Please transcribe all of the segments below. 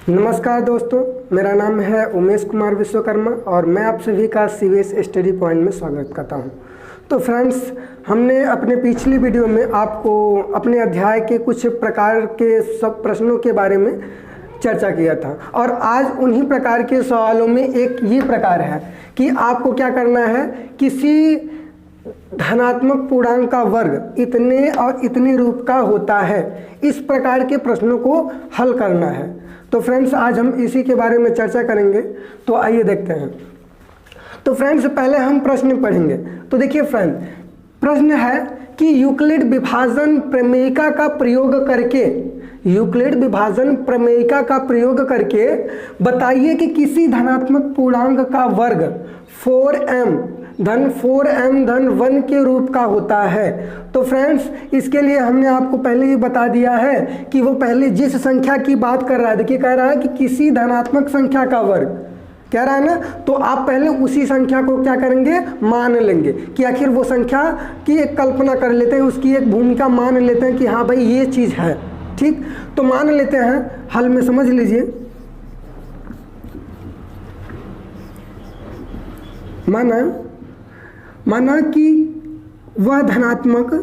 नमस्कार दोस्तों, मेरा नाम है उमेश कुमार विश्वकर्मा और मैं आप सभी का सीवीएस स्टडी पॉइंट में स्वागत करता हूं। तो फ्रेंड्स, हमने अपने पिछली वीडियो में आपको अपने अध्याय के कुछ प्रकार के सब प्रश्नों के बारे में चर्चा किया था और आज उन्हीं प्रकार के सवालों में एक ये प्रकार है कि आपको क्या करना है, किसी धनात्मक पूर्णांक का वर्ग इतने और इतने रूप का होता है, इस प्रकार के प्रश्नों को हल करना है। तो फ्रेंड्स, आज हम इसी के बारे में चर्चा करेंगे। तो आइए देखते हैं। तो फ्रेंड्स, पहले हम प्रश्न पढ़ेंगे। तो देखिए फ्रेंड, प्रश्न है कि यूक्लिड विभाजन प्रमेयिका का प्रयोग करके बताइए कि किसी धनात्मक पूर्णांक का वर्ग 4m धन 1 के रूप का होता है। तो फ्रेंड्स, इसके लिए हमने आपको पहले ही बता दिया है कि वो पहले जिस संख्या की बात कर रहा है, देखिए कह रहा है कि किसी धनात्मक संख्या का वर्ग कह रहा है ना, तो आप पहले उसी संख्या को क्या करेंगे, मान लेंगे कि आखिर वो संख्या की एक कल्पना कर लेते हैं, उसकी एक भूमिका मान लेते हैं कि हाँ भाई ये चीज़ है। ठीक, तो मान लेते हैं, हल में समझ लीजिए। माना कि वह धनात्मक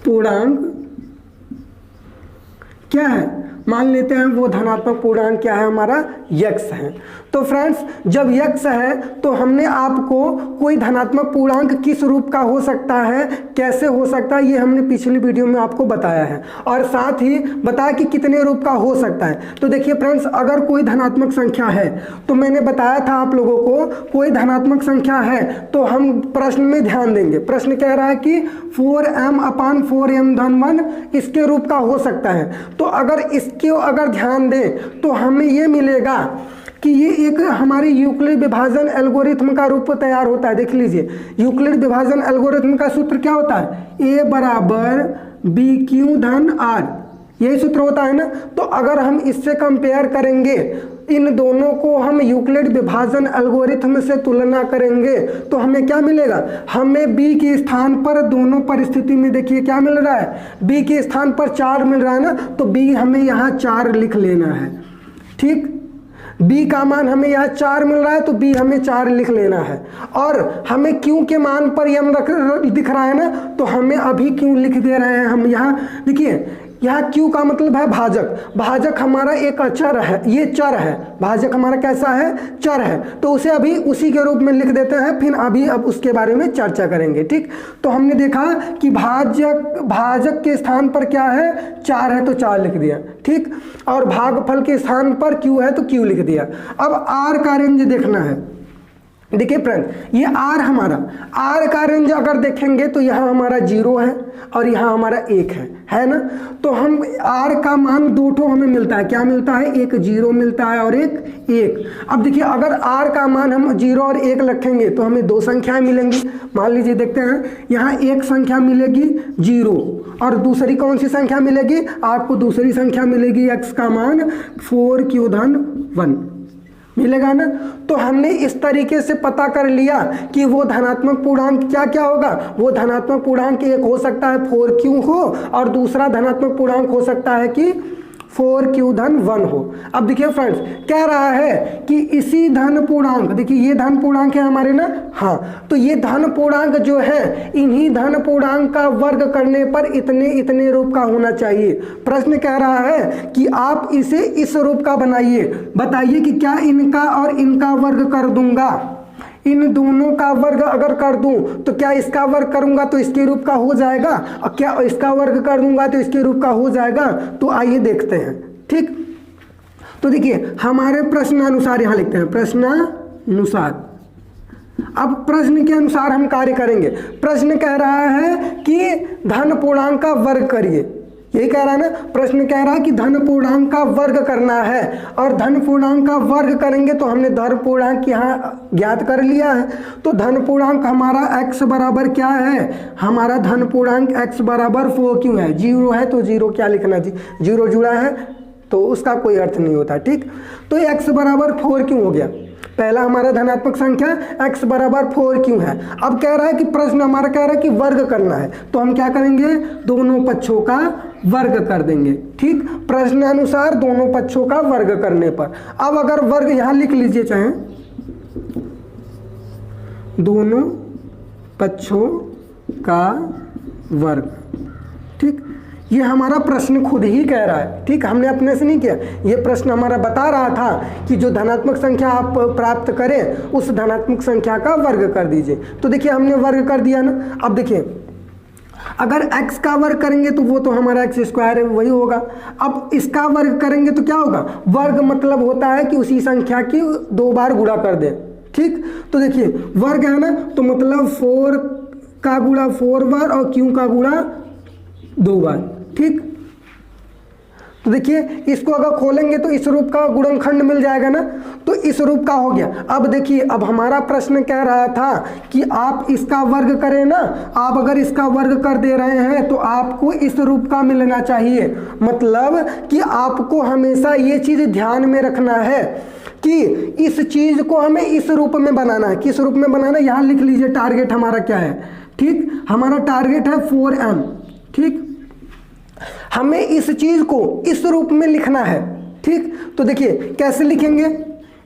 पूर्णांक क्या है, मान लेते हैं वो धनात्मक पूर्णांक क्या है, हमारा x है। तो फ्रेंड्स, जब x है तो हमने आपको कोई धनात्मक पूर्णांक किस रूप का हो सकता है, कैसे हो सकता है, ये हमने पिछली वीडियो में आपको बताया है और साथ ही बताया कि कितने रूप का हो सकता है। तो देखिए फ्रेंड्स, अगर कोई धनात्मक संख्या है तो मैंने बताया था आप लोगों को, कोई धनात्मक संख्या है तो हम प्रश्न में ध्यान देंगे। प्रश्न कह रहा है कि 4m/4m धन 1 इसके रूप का हो सकता है। तो अगर इसके ध्यान दें तो हमें ये मिलेगा कि ये एक हमारी यूक्लिड विभाजन एल्गोरिथम का रूप तैयार होता है। देख लीजिए, यूक्लिड विभाजन एल्गोरिथम का सूत्र क्या होता है, a बराबर bq धन r, यही सूत्र होता है ना। तो अगर हम इससे कंपेयर करेंगे, इन दोनों को हम यूक्लिड विभाजन एल्गोरिथम से तुलना करेंगे तो हमें क्या मिलेगा, हमें b के स्थान पर दोनों परिस्थिति में देखिए क्या मिल रहा है, b के स्थान पर 4 मिल रहा है ना, तो b हमें यहाँ 4 लिख लेना है। ठीक, b का मान हमें यहाँ 4 मिल रहा है तो b हमें 4 लिख लेना है। और हमें q के मान पर m दिख रहा है ना, तो हमें अभी q लिख दे रहे हैं हम यहाँ। देखिए, यहाँ q का मतलब है भाजक। भाजक हमारा एक अचर है, ये चर है। भाजक हमारा कैसा है, चर है, तो उसे अभी उसी के रूप में लिख देते हैं, फिर अब उसके बारे में चर्चा करेंगे। ठीक, तो हमने देखा कि भाजक के स्थान पर क्या है, 4 है तो 4 लिख दिया। ठीक, और भागफल के स्थान पर q है तो q लिख दिया। अब r का रेंज देखना है। देखिए फ्रेंड, ये r का रेंज अगर देखेंगे तो यहाँ हमारा 0 है और यहाँ हमारा 1 है ना। तो हम r का मान दो ठो हमें मिलता है, क्या मिलता है, एक 0 मिलता है और एक 1। अब देखिए, अगर r का मान हम 0 और 1 रखेंगे तो हमें दो संख्याएं मिलेंगी। मान लीजिए, देखते हैं, यहाँ एक संख्या मिलेगी 0 और दूसरी कौन सी संख्या मिलेगी, आपको दूसरी संख्या मिलेगी x का मान 4q धन 1 मिलेगा ना। तो हमने इस तरीके से पता कर लिया कि वो धनात्मक पूर्णांक क्या क्या होगा। वो धनात्मक पूर्णांक एक हो सकता है 4q हो और दूसरा धनात्मक पूर्णांक हो सकता है कि 4q धन 1 हो। अब देखिए फ्रेंड्स, कह रहा है कि इसी धन पूर्णांक, देखिए ये धन पूर्णांक है हमारे ना, हाँ, तो ये धन पूर्णांक जो है, इन्हीं धन पूर्णांक का वर्ग करने पर इतने इतने रूप का होना चाहिए। प्रश्न कह रहा है कि आप इसे इस रूप का बनाइए, बताइए कि क्या इनका और इनका वर्ग कर दूंगा, इन दोनों का वर्ग अगर कर दूं तो क्या इसका वर्ग करूंगा तो इसके रूप का हो जाएगा, और क्या इसका वर्ग कर दूंगा तो इसके रूप का हो जाएगा। तो आइए देखते हैं। ठीक, तो देखिए, हमारे प्रश्नानुसार यहां लिखते हैं, प्रश्नानुसार। अब प्रश्न के अनुसार हम कार्य करेंगे। प्रश्न कह रहा है कि धन पूर्णांक का वर्ग करिए, यही कह रहा है ना। प्रश्न कह रहा है कि धन पूर्णांक का वर्ग करना है और धन पूर्णांक का वर्ग करेंगे तो हमने धन पूर्णांक यहाँ ज्ञात कर लिया है। तो धन पूर्णांक हमारा x बराबर क्या है, हमारा धन पूर्णांक x बराबर 4q है। 0 है तो 0 क्या लिखना जी, 0 जुड़ा है तो उसका कोई अर्थ नहीं होता। ठीक, तो x बराबर 4q हो गया। पहला हमारा धनात्मक संख्या x बराबर 4 क्यों है। अब कह रहा है कि प्रश्न हमारा कह रहा है कि वर्ग करना है, तो हम क्या करेंगे, दोनों पक्षों का वर्ग कर देंगे। ठीक, प्रश्न अनुसार दोनों पक्षों का वर्ग करने पर। अब अगर वर्ग यहां लिख लीजिए, चाहे दोनों पक्षों का वर्ग। ठीक, ये हमारा प्रश्न खुद ही कह रहा है। ठीक, हमने अपने से नहीं किया, ये प्रश्न हमारा बता रहा था कि जो धनात्मक संख्या आप प्राप्त करें उस धनात्मक संख्या का वर्ग कर दीजिए। तो देखिए हमने वर्ग कर दिया ना। अब देखिए अगर x का वर्ग करेंगे तो वो तो हमारा x स्क्वायर है, वही होगा। अब इसका वर्ग करेंगे तो क्या होगा, वर्ग मतलब होता है कि उसी संख्या की 2 बार गुणा कर दें। ठीक, तो देखिए वर्ग है ना, तो मतलब 4 का गुणा 4 बार और q का गुणा 2 बार। ठीक, तो देखिए इसको अगर खोलेंगे तो इस रूप का गुणनखंड मिल जाएगा ना, तो इस रूप का हो गया। अब देखिए अब हमारा प्रश्न कह रहा था कि आप इसका वर्ग करें ना, आप अगर इसका वर्ग कर दे रहे हैं तो आपको इस रूप का मिलना चाहिए। मतलब कि आपको हमेशा ये चीज ध्यान में रखना है कि इस चीज को हमें इस रूप में बनाना है। किस रूप में बनाना है, यहां लिख लीजिए टारगेट हमारा क्या है। ठीक, हमारा टारगेट है 4m। ठीक, हमें इस चीज को इस रूप में लिखना है। ठीक, तो देखिए कैसे लिखेंगे,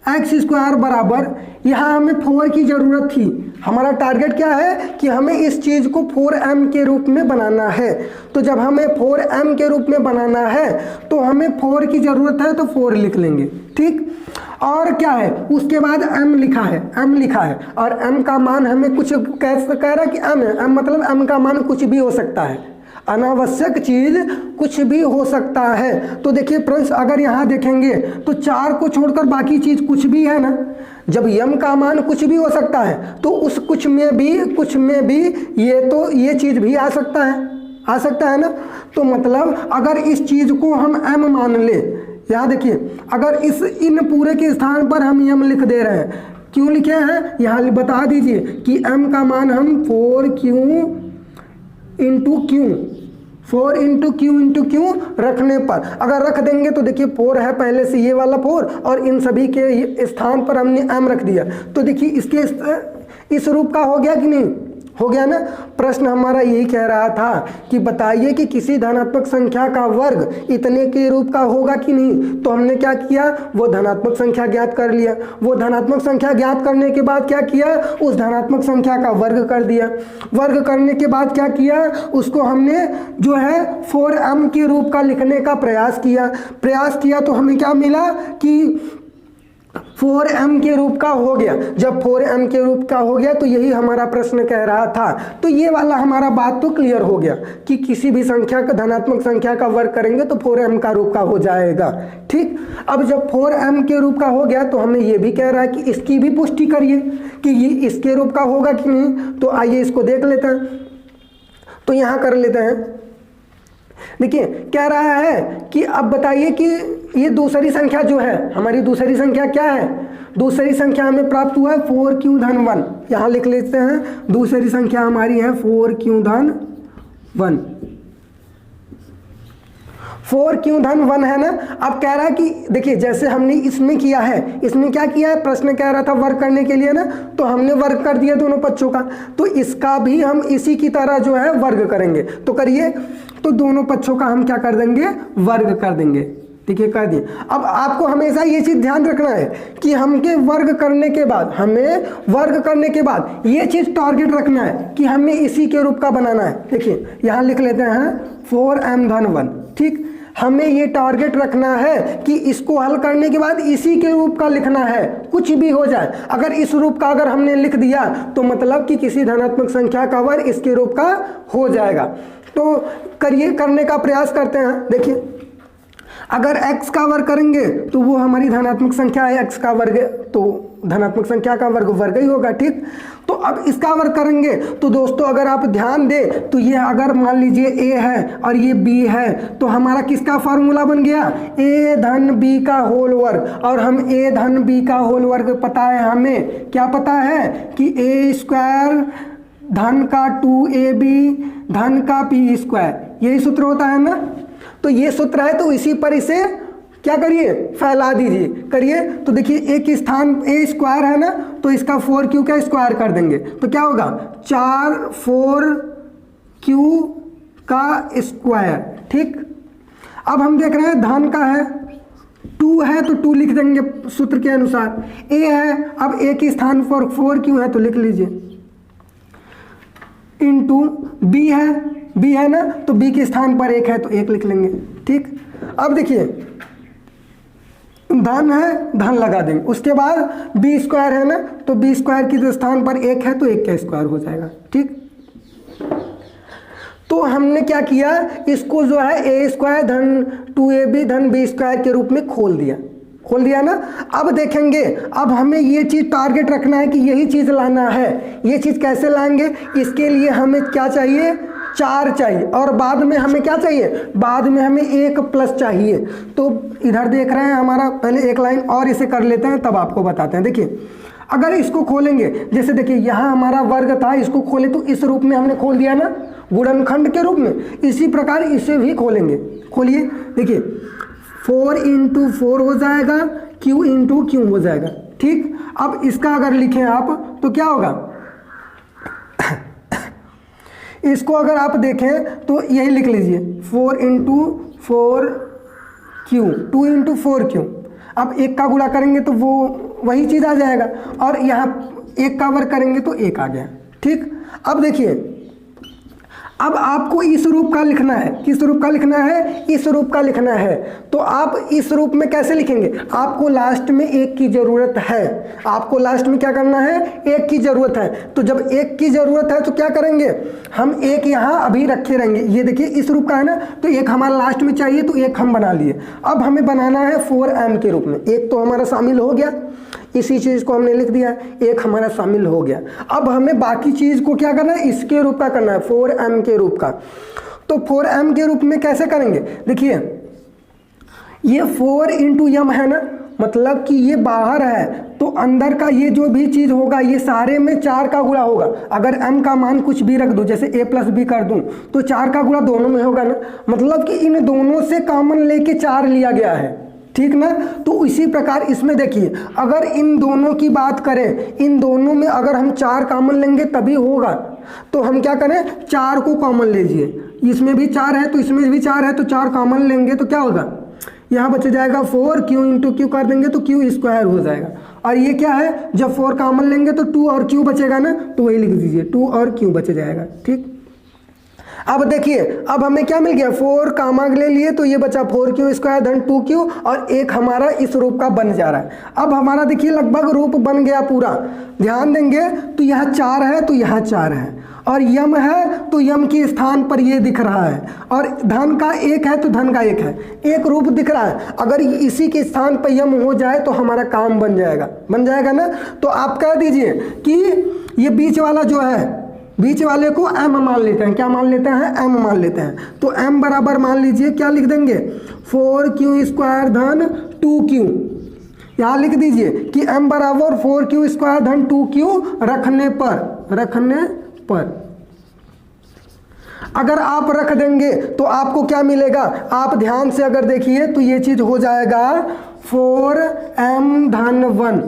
एक्स स्क्वायर बराबर, यहां हमें 4 की जरूरत थी। हमारा टारगेट क्या है कि हमें इस चीज को 4m के रूप में बनाना है। तो जब हमें 4m के रूप में बनाना है तो हमें 4 की जरूरत है, तो 4 लिख लेंगे। ठीक, और क्या है, उसके बाद m लिखा है, m लिखा है, और m का मान हमें कुछ कह रहा है कि m है, m मतलब m का मान कुछ भी हो सकता है, अनावश्यक चीज कुछ भी हो सकता है। तो देखिए फ्रेंड्स अगर यहाँ देखेंगे तो 4 को छोड़कर बाकी चीज कुछ भी है ना। जब यम का मान कुछ भी हो सकता है तो उस कुछ में भी ये चीज भी आ सकता है ना। तो मतलब अगर इस चीज को हम m मान ले, यहाँ देखिए अगर इन पूरे के स्थान पर हम m लिख दे रहे हैं, क्यों लिखे हैं यहाँ बता दीजिए कि m का मान हम 4q इंटू क्यू रखने पर, अगर रख देंगे तो देखिए 4 है पहले से ये वाला 4 और इन सभी के स्थान पर हमने m रख दिया। तो देखिए इसके इस रूप का हो गया कि नहीं, हो गया ना। प्रश्न हमारा यही कह रहा था कि बताइए कि किसी धनात्मक संख्या का वर्ग इतने के रूप का होगा कि नहीं। तो हमने क्या किया, वो धनात्मक संख्या ज्ञात कर लिया। वो धनात्मक संख्या ज्ञात करने के बाद क्या किया, उस धनात्मक संख्या का वर्ग कर दिया। वर्ग करने के बाद क्या किया, उसको हमने जो है 4m के रूप का लिखने का प्रयास किया तो हमें क्या मिला कि 4m के रूप का हो गया। जब 4m के रूप का हो गया तो यही हमारा प्रश्न कह रहा था। तो ये वाला हमारा बात तो क्लियर हो गया कि किसी भी संख्या का धनात्मक संख्या का वर्ग करेंगे तो 4m का रूप का हो जाएगा। ठीक, अब जब 4m के रूप का हो गया तो हमें ये भी कह रहा है कि इसकी भी पुष्टि करिए कि ये इसके रूप का होगा कि नहीं। तो आइए इसको देख लेते हैं, तो यहाँ कर लेते हैं। देखिए कह रहा है कि अब बताइए कि ये दूसरी संख्या जो है, हमारी दूसरी संख्या क्या है, दूसरी संख्या हमें प्राप्त हुआ है 4q धन 1। यहाँ लिख लेते हैं दूसरी संख्या हमारी है 4q धन 1। 4q धन 1 है ना। अब कह रहा है कि देखिए जैसे हमने इसमें किया है, इसमें क्या किया है, प्रश्न कह रहा था वर्ग करने के लिए ना, तो हमने वर्ग कर दिया दोनों पक्षों का। तो इसका भी हम इसी की तरह जो है वर्ग करेंगे। तो करिए, तो दोनों पक्षों का हम क्या कर देंगे, वर्ग कर देंगे। ठीक है, कर दिए। अब आपको हमेशा ये चीज ध्यान रखना है कि हमें वर्ग करने के बाद ये चीज टारगेट रखना है कि हमें इसी के रूप का बनाना है। देखिए यहाँ लिख लेते हैं 4m धन 1। ठीक, हमें ये टारगेट रखना है कि इसको हल करने के बाद इसी के रूप का लिखना है, कुछ भी हो जाए। अगर इस रूप का अगर हमने लिख दिया तो मतलब कि किसी धनात्मक संख्या का वर्ग इसके रूप का हो जाएगा। तो करने का प्रयास करते हैं। देखिए अगर x का वर्ग करेंगे तो वो हमारी धनात्मक संख्या है, x का वर्ग, तो धनात्मक संख्या का वर्ग ही होगा। ठीक, तो अब इसका वर्ग करेंगे तो दोस्तों अगर आप ध्यान दें तो ये अगर मान लीजिए a है और ये b है तो हमारा किसका फार्मूला बन गया, a धन b का होल वर्ग। और हम a धन b का होल वर्ग पता है, हमें क्या पता है कि a स्क्वायर धन का 2ab धन का p स्क्वायर, यही सूत्र होता है ना। तो ये सूत्र है, तो इसी पर इसे क्या करिए, फैला दीजिए, करिए। तो देखिए एक स्थान ए स्क्वायर है ना, तो इसका 4q का स्क्वायर कर देंगे तो क्या होगा, 4 4q का स्क्वायर। ठीक, अब हम देख रहे हैं धन का है, 2 है तो 2 लिख देंगे सूत्र के अनुसार। ए है, अब ए के स्थान पर 4q है तो लिख लीजिए, इनटू बी है ना, तो बी के स्थान पर 1 है तो 1 लिख लेंगे। ठीक, अब देखिए धन है, धन लगा देंगे, उसके बाद बी स्क्वायर है ना, तो बी स्क्वायर के स्थान पर 1 है तो 1 का स्क्वायर हो जाएगा। ठीक, तो हमने क्या किया, इसको जो है ए स्क्वायर धन 2ab धन बी स्क्वायर के रूप में खोल दिया ना। अब देखेंगे, अब हमें ये चीज़ टारगेट रखना है कि यही चीज़ लाना है। ये चीज़ कैसे लाएंगे, इसके लिए हमें क्या चाहिए, 4 चाहिए, और बाद में हमें क्या चाहिए, बाद में हमें 1 प्लस चाहिए। तो इधर देख रहे हैं हमारा, पहले एक लाइन और इसे कर लेते हैं तब आपको बताते हैं। देखिए अगर इसको खोलेंगे, जैसे देखिए यहाँ हमारा वर्ग था, इसको खोले तो इस रूप में हमने खोल दिया ना, गुणनखंड के रूप में। इसी प्रकार इसे भी खोलेंगे, खोलिए, देखिए 4 × 4 हो जाएगा, q × q हो जाएगा। ठीक, अब इसका अगर लिखें आप तो क्या होगा, इसको अगर आप देखें तो यही लिख लीजिए 4 × 4q 2 × 4q। अब 1 का गुणा करेंगे तो वो वही चीज़ आ जाएगा, और यहाँ 1 का वर्ग करेंगे तो 1 आ गया। ठीक, अब देखिए, अब आपको इस रूप का लिखना है, किस रूप का लिखना है, इस रूप का लिखना है। तो आप इस रूप में कैसे लिखेंगे, आपको लास्ट में 1 की ज़रूरत है, आपको लास्ट में क्या करना है, 1 की ज़रूरत है। तो जब 1 की ज़रूरत है तो क्या करेंगे, हम 1 यहाँ अभी रखे रहेंगे। ये देखिए इस रूप का है ना, तो 1 हमारा लास्ट में चाहिए तो 1 हम बना लिए। अब हमें बनाना है 4m के रूप में, 1 तो हमारा शामिल हो गया, इसी चीज़ को हमने लिख दिया, 1 हमारा शामिल हो गया। अब हमें बाकी चीज़ को क्या करना है, इसके रूप का करना है, 4m के रूप का। तो 4m के रूप में कैसे करेंगे, देखिए ये 4 × m है ना, मतलब कि ये बाहर है तो अंदर का ये जो भी चीज़ होगा ये सारे में 4 का गुणा होगा। अगर m का मान कुछ भी रख दूँ, जैसे a + b कर दूँ, तो 4 का गुणा दोनों में होगा ना, मतलब कि इन दोनों से कॉमन लेके 4 लिया गया है। ठीक ना, तो इसी प्रकार इसमें देखिए, अगर इन दोनों की बात करें, इन दोनों में अगर हम 4 कॉमन लेंगे तभी होगा। तो हम क्या करें, 4 को कॉमन लीजिए, इसमें भी 4 है तो इसमें भी 4 है, तो 4 कॉमन लेंगे तो क्या होगा, यहाँ बच जाएगा 4q × q कर देंगे तो q स्क्वायर हो जाएगा। और ये क्या है, जब 4 कॉमन लेंगे तो 2 और q बचेगा ना, तो वही लिख दीजिए 2 और q बच जाएगा। ठीक, अब देखिए, अब हमें क्या मिल गया, 4 कामा ले लिए तो ये बचा 4q स्क्वायर धन 2q, और 1 हमारा इस रूप का बन जा रहा है। अब हमारा देखिए लगभग रूप बन गया पूरा, ध्यान देंगे तो यहाँ 4 है तो यहाँ 4 है, और यम है तो यम के स्थान पर ये दिख रहा है, और धन का 1 है तो धन का 1 है, एक रूप दिख रहा है। अगर इसी के स्थान पर यम हो जाए तो हमारा काम बन जाएगा ना। तो आप कह दीजिए कि ये बीच वाला जो है, बीच वाले को m मान लेते हैं, क्या मान लेते हैं, m मान लेते हैं। तो m बराबर मान लीजिए क्या लिख देंगे, 4q स्क्वायर धन 2q। यहाँ लिख दीजिए कि m बराबर 4q स्क्वायर धन 2q रखने पर अगर आप रख देंगे तो आपको क्या मिलेगा, आप ध्यान से अगर देखिए तो ये चीज हो जाएगा 4m धन 1,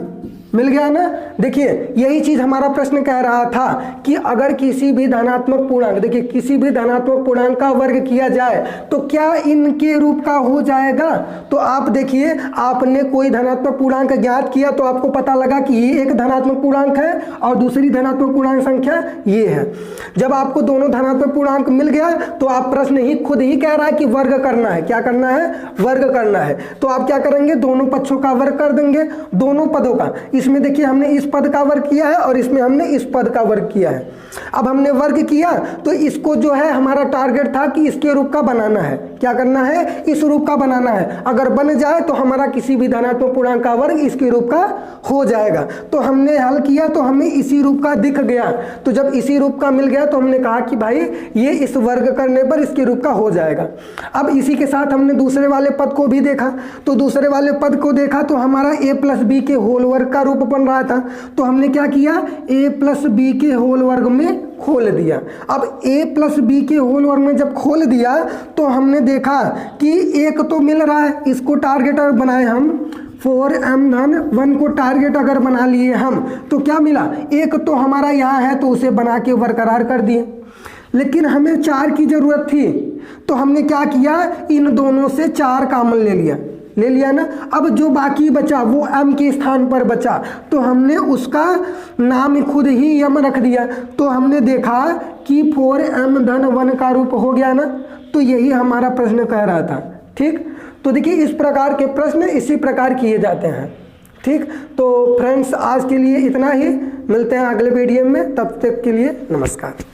मिल गया ना। देखिए यही चीज हमारा प्रश्न कह रहा था कि अगर किसी भी धनात्मक पूर्णांक, देखिए किसी भी धनात्मक पूर्णांक का वर्ग किया जाए तो क्या इनके रूप का हो जाएगा। तो आप देखिए, आपने कोई धनात्मक पूर्णांक ज्ञात किया तो आपको पता लगा कि ये एक धनात्मक पूर्णांक है और दूसरी धनात्मक पूर्णांक संख्या ये है। जब आपको दोनों धनात्मक पूर्णांक मिल गया तो आप प्रश्न ही खुद ही कह रहा है कि वर्ग करना है, क्या करना है, वर्ग करना है। तो आप क्या करेंगे, दोनों पक्षों का वर्ग कर देंगे, दोनों पदों का। इसमें देखिए हमने इस पद का वर्ग किया है और इसमें हमने इस पद का वर्ग किया है। अब हमने वर्ग किया तो इसको जो है हमारा टारगेट था कि इसके रूप का बनाना है, क्या करना है, इस रूप का बनाना है। अगर बन जाए तो हमारा किसी भी धनात्मक पूर्णांक का वर्ग इसके रूप का हो जाएगा। तो हमने हल किया तो हमें इसी रूप का दिख गया। तो जब इसी रूप का मिल गया तो हमने कहा कि भाई ये इस वर्ग करने पर इसके रूप का हो जाएगा। अब इसी के साथ हमने दूसरे वाले पद को भी देखा, तो दूसरे वाले पद को देखा तो हमारा a + b के होल वर्ग का रूप बन रहा था। तो हमने क्या किया, a + b के होल वर्ग में खोल दिया। अब a प्लस बी के होल वर्ग में जब खोल दिया तो हमने देखा कि एक तो मिल रहा है, इसको टारगेट बनाए हम 4m धन 1 को टारगेट अगर बना लिए हम तो क्या मिला, एक तो हमारा यहाँ है तो उसे बना के बरकरार कर दिए। लेकिन हमें 4 की ज़रूरत थी तो हमने क्या किया, इन दोनों से 4 कॉमन ले लिया ना। अब जो बाकी बचा वो m के स्थान पर बचा तो हमने उसका नाम खुद ही m रख दिया। तो हमने देखा कि 4m धन 1 का रूप हो गया ना। तो यही हमारा प्रश्न कह रहा था। ठीक, तो देखिए इस प्रकार के प्रश्न इसी प्रकार किए जाते हैं। ठीक, तो फ्रेंड्स आज के लिए इतना ही, मिलते हैं अगले वीडियो में, तब तक के लिए नमस्कार।